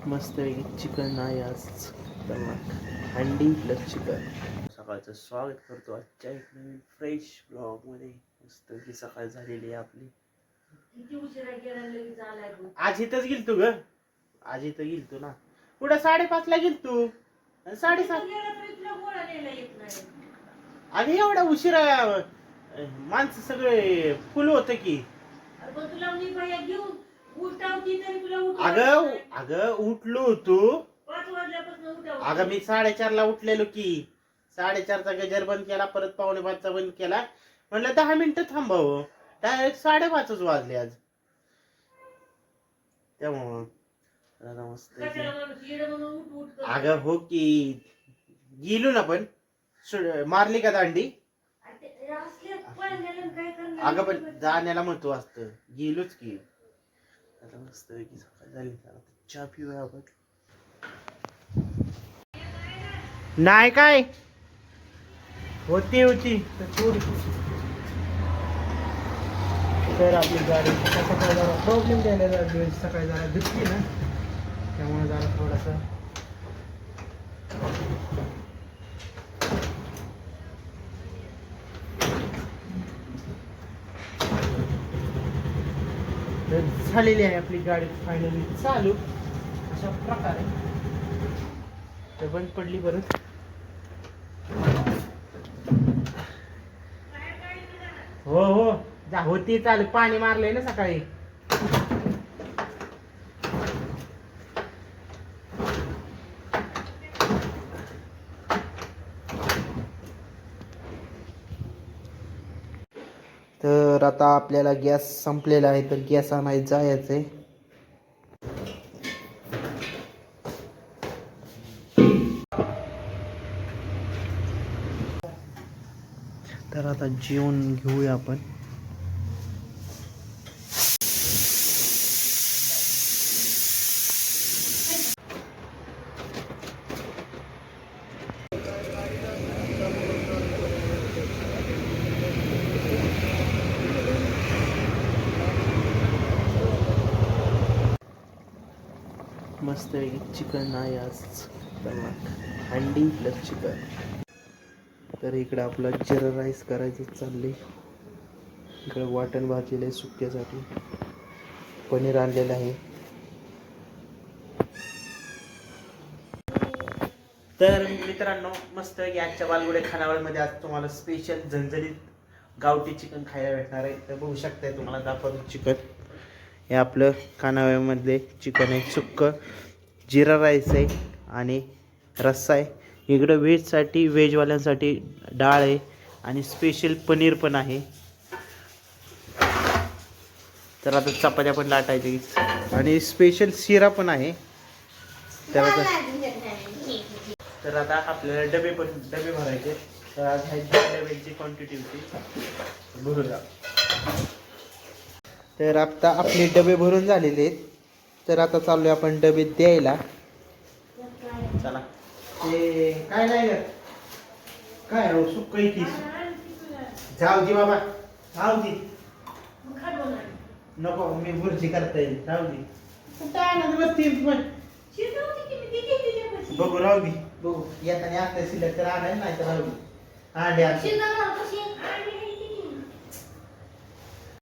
मस्त चिकन आहे आज. अंडी प्लस चिकन. सकाळचं स्वागत करतो आजच्या एक नवीन फ्रेश ब्लॉगमध्ये. मस्त की सकाळ झालेली आहे आपली. आज इथंच गेल तू ग. आज इथं गेल तू ना. पुढे 5:30ला गेल तू. 7:30 अगं एवढा उशिरा माणसं सगळे फुल होत की. अगं अगं उठलो होतो. अगं मी 4:30ला उठलेलो की. 4:30चा गजर बंद केला, परत 4:45चा बंद केला. म्हणलं 10 मिनिटं थांबावं. डायरेक्ट 5:30 वाजले आज. त्यामुळं मस्त. अगं हो की गेलो ना, पण मारली का दांडी. अगं पण जाण्याला महत्व असतं. गेलोच की. आता मस्त की सकाळ झाली. चहा पिऊया आपण. नाही काय होती तर आपली गाडी सकाळी जरा प्रॉब्लेम द्यायला लागली. सकाळी जरा दुखली ना, त्यामुळे जरा थोडासा झालेली आहे आपली गाडी फायनली चालू. अशा प्रकारे तर बंद पडली परत. हो जा होती चालू. पाणी मारलंय ना सकाळी. तर आता आपल्याला गॅस संपलेला आहे, तर गॅस आणायला जायचंय. तर आता जेवण घेऊया आपण. मस्त चिकन आहे आज. अंडी प्लस चिकन. तर इकडं आपला जिरा राईस करायचं चाललंय. इकडं वाटण भाजलेलं आहे सुक्यासाठी. पनीर आणलेलं आहे. तर मित्रांनो, मस्त आजच्या बालगुडे खानावळीमध्ये आज तुम्हाला स्पेशल झणझणीत गावठी चिकन खायला भेटणार आहे. तर बघू शकताय, तुम्हाला दाखवतो चिकन. हे आपलं खानावळीमधले चिकन आहे. सुक्क जिरा राईस आहे आणि रस्सा आहे. इकडं व्हेजसाठी, व्हेजवाल्यांसाठी डाळ आहे आणि स्पेशल पनीर पण आहे. तर आता चपात्या पण लाटायची आणि स्पेशल शिरा पण आहे. तर आता आपल्याला डबे भरायचे. तर आज डब्याची क्वांटिटी होती भरूया. तर आता आपले डबे भरून झालेले आहेत. तर आता चाललोय आपण डबे द्यायला. चला. ते काय नाही काय हो सुक्क की. जाऊ दे बाबा, जाऊ दे. नको, मी बुर्जी करता येईल. जाऊ दे. बघू राहू दे. बघू येताना आता शिल्लक तर आणायला नाही तर राहू दे.